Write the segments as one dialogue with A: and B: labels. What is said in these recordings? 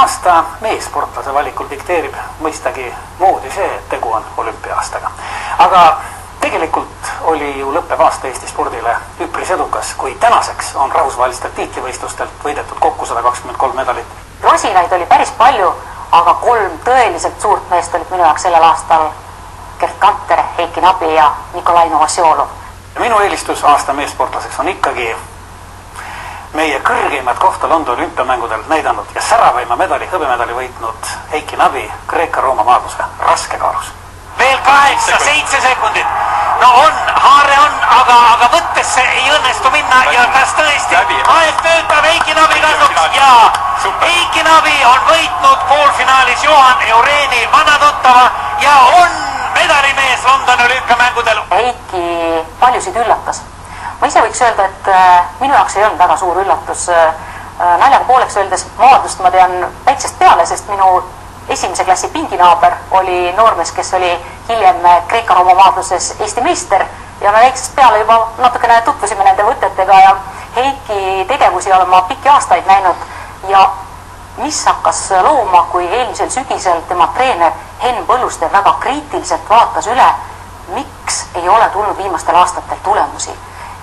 A: Aasta meesportlase valikul dikteerib mõistagi moodi see, et tegu on olümpia-aastaga. Aga tegelikult oli ju lõppev aasta Eesti spordile üpris edukas, kui tänaseks on rahvusvahelistelt tiitlivõistlustelt võidetud kokku 123 medalit.
B: Rosinaid oli päris palju, aga 3 tõeliselt suurt meest olid minu jaoks sellel aastal Gerd Kanter, Heiki Nabi ja Nikolai Novosiolov.
A: Minu eelistus aasta meesportlaseks on ikkagi meie kõrgeimat kohta Londoni olümpiamängudel näidanud ja säravaima medali, hõbemedali võitnud Heiki Nabi Kreeka-Rooma maadluse raskekaalus.
C: Veel 8-7 sekundit. No on, haare on, aga võttesse ei õnnestu minna ja kas tõesti aeg töötab Heiki Nabi kasuks ja Heiki Nabi on võitnud poolfinaalis Johan Eureeni vanatuttava ja on medalimees Londoni olümpiamängudel.
B: Heiki paljusid üllatas. Ma ise võiks öelda, et minu jaoks ei olnud väga suur üllatus. Naljaga pooleks öeldes maadlust ma tean väiksest peale, sest minu esimese klassi pinginaaber oli noormees, kes oli hiljem Kreeka-Rooma maadluses Eesti meister ja me väiksest peale juba natukene tutvusime nende võtetega ja Heiki tegevusi olen ma pikki aastaid näinud ja mis hakkas looma, kui eelmisel sügisel tema treener Henn Põlluste väga kriitiliselt vaatas üle, miks ei ole tulnud viimastel aastatel tulemusi.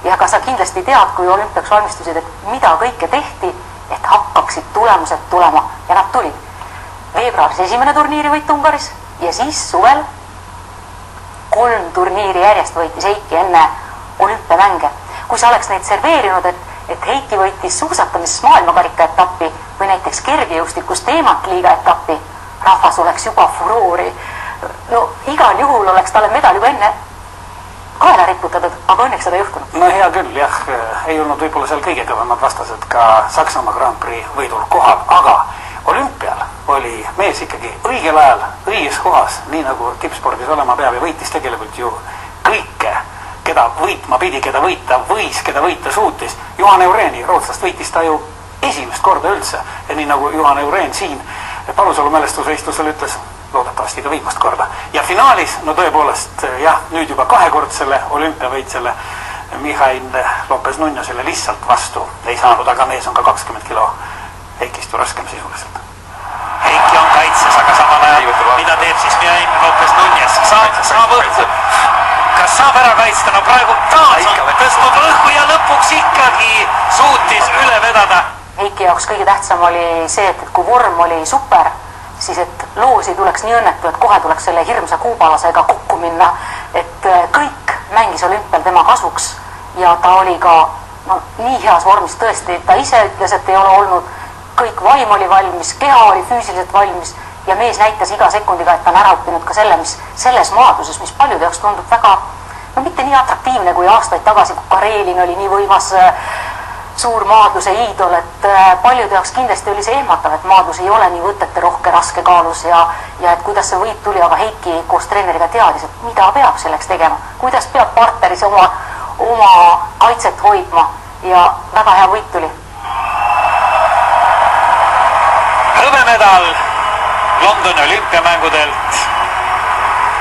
B: Ja ka sa kindlasti tead, kui olümpiaks valmistusid, et mida kõike tehti, et hakkaksid tulemused tulema ja nad tulid. Veebruaris esimene turniirivõit Ungaris ja siis suvel 3 turniiri järjest võitis Heiki enne olümpiamänge. Kui sa oleks neid serveerinud, et Heiki võitis suusatamises maailmakarika etappi või näiteks kergejõustikus teematliiga etappi, rahvas oleks juba furoori. No igal juhul oleks talle medal juba enne kaela riputatud, aga õnneks seda juhtunud.
A: No hea küll, jah, ei olnud võib-olla seal kõige kõvemad vastased ka Saksamaa Grand Prix võidul kohal, aga olümpial oli mees ikkagi õigel ajal, õiges kohas, nii nagu tippspordis olema peab ja võitis tegelikult ju kõike, keda võitma pidi, keda võita võis, keda võita suutis. Johan Eureeni, rootslast, võitis ta ju esimest korda üldse ja nii nagu Johan Eureen siin Palusalu mälestusvõistlusel ütles, loodetavasti ka viimast korda. Ja finaalis, no tõepoolest, jah, nüüd juba 2-kordsele olümpiavõitsele Mihail Lopez Nunjasele lihtsalt vastu ei saanud, aga mees on ka 20 kilo Heikist ju raskem sisuliselt.
C: Heiki on kaitses, aga samal ajal, mida teeb siis Mihail Lopez Nunjas? Saab õhku. Kas saab ära kaitsta? No praegu taas on tõstnud õhku ja lõpuks ikkagi suutis üle vedada.
B: Heiki jaoks kõige tähtsam oli see, et kui vorm oli super, siis et loos ei tuleks nii õnnetu, et kohe tuleks selle hirmsa kuubalasega kokku minna, et kõik mängis olümpial tema kasuks ja ta oli ka nii heas vormis tõesti, ta ise ütles, et ei ole olnud, kõik vaim oli valmis, keha oli füüsiliselt valmis ja mees näitas iga sekundiga, et ta on ära õppinud ka selle, mis selles maadluses, mis paljude jaoks tundub väga, mitte nii atraktiivne kui aastaid tagasi, kui Karelin oli nii võimas suur maadluse iidol, et paljude jaoks kindlasti oli see ehmatav, et maadlus ei ole nii võtete rohke raske kaalus ja et kuidas see võit tuli, aga Heiki koos treeneriga teadis, et mida peab selleks tegema, kuidas peab partneris oma kaitset hoidma ja väga hea võit tuli.
C: Hõbemedal Londoni olümpiamängudelt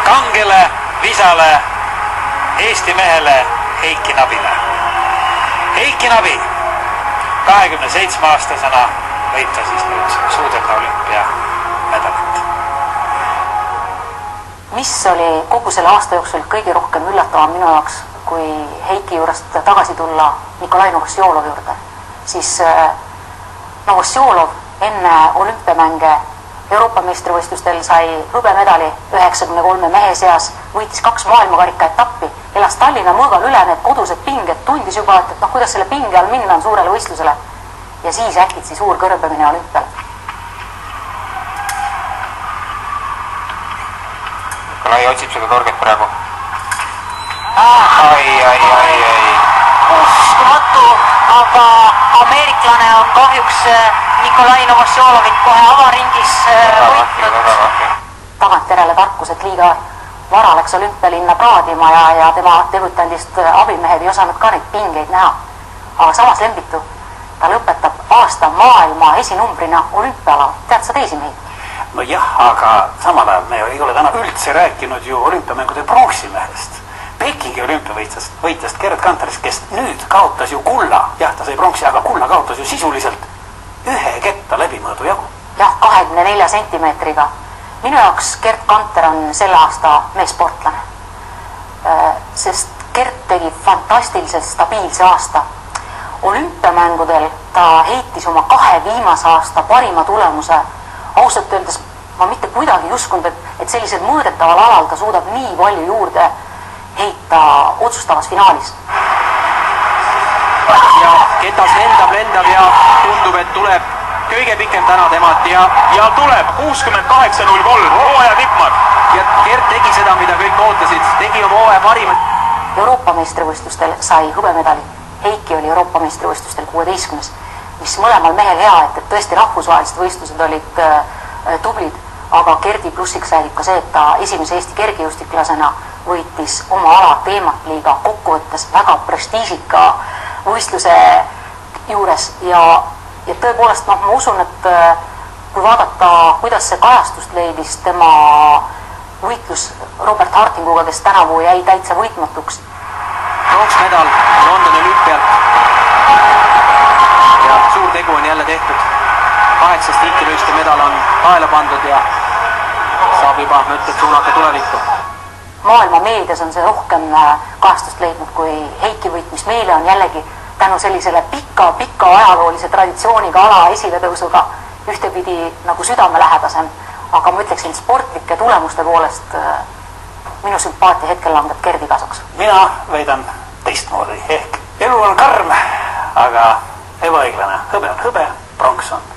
C: kangele visale Eesti mehele Heiki Nabile. Heiki Nabi 27-aastasena võita siis nüüd suudelda olümpiamedalit.
B: Mis oli kogu selle aasta jooksul kõige rohkem üllatavam minu jaoks, kui Heiki juurest tagasi tulla Nikolai Novosiolovi juurde, siis Novosiolov enne olümpiamänge Euroopa meistrivõistlustel sai hõbemedali 93 mehe seas, võitis 2 maailmakarika etappi, elas Tallinna mõõgal üle need kodused pinged, tundis juba, et kuidas selle pinge all minna on suurele võistlusele. Ja siis äkitsi suur kõrbemine olümpial.
D: Nikolai otsib seda torget praegu.
B: Uskumatu, aga ameeriklane on kahjuks Nikolai Novosjolovit kohe avaringis võitnud. Tagantjärele tarkus, et liiga vara läks olümpialinna praadima ja tema debütandist abimehed ei osanud ka neid pingeid näha. Aga samas lembitu, ta lõpetab aasta maailma esinumbrina olümpiala. Tead sa teisi mehi?
A: No jah, aga samal ajal me ei ole täna üldse rääkinud ju olümpiamängude pronksimehest. Pekingi olümpiavõitjast Gerd Kanterist, kes nüüd kaotas ju kulla. Jah, ta sai pronksi, aga kulla kaotas ju sisuliselt 1 ketta läbimõõdu jagu.
B: Jah, 54 sentimeetriga. Minu jaoks Gert Kanter on selle aasta meessportlane, sest Gert tegi fantastiliselt stabiilse aasta. Olümpiamängudel ta heitis oma 2 viimase aasta parima tulemuse. Ausalt öeldes ma mitte kuidagi uskunud, et sellisel mõõdetaval alal ta suudab nii palju juurde heita otsustavas finaalis.
E: Ja Ketas lendab ja tundub, et tuleb kõige pikem täna temalt ja tuleb 68.03, hooaja tippmark. Ja Gert tegi seda, mida kõik ootasid, tegi oma hooaja parimat.
B: Euroopa meistrivõistlustel sai hõbemedali. Heiki oli Euroopa meistrivõistlustel 16, mis mõlemal mehel hea, et tõesti rahvusvahelised võistlused olid tublid, aga Gerdi plussiks räägib ka see, et ta esimese Eesti kergejõustiklasena võitis oma ala teematliiga kokkuvõttes väga prestiižika võistluse juures ja tõepoolest ma usun, et kui vaadata, kuidas see kajastust leidis tema võitlus Robert Hartinguga, kes tänavu jäi täitsa võitmatuks.
E: Pronksmedal Londoni olümpial ja suur tegu on jälle tehtud. 8 tiitlivõistluste medal on kaela pandud ja saab juba mõtted suunata tulevikku.
B: Maailma meedias on see rohkem kajastust leidnud kui Heiki võit, mis meile on jällegi tänu sellisele pika ajaloolise traditsiooniga ala esiletõusuga ühtepidi nagu südamelähedasem, aga ma ütleksin sportlike tulemuste poolest minu sümpaatia hetkel langeb Gerdi kasuks.
A: Mina väidan teistmoodi, ehk elu on karm, aga ebaõiglane. Hõbe on hõbe, pronks on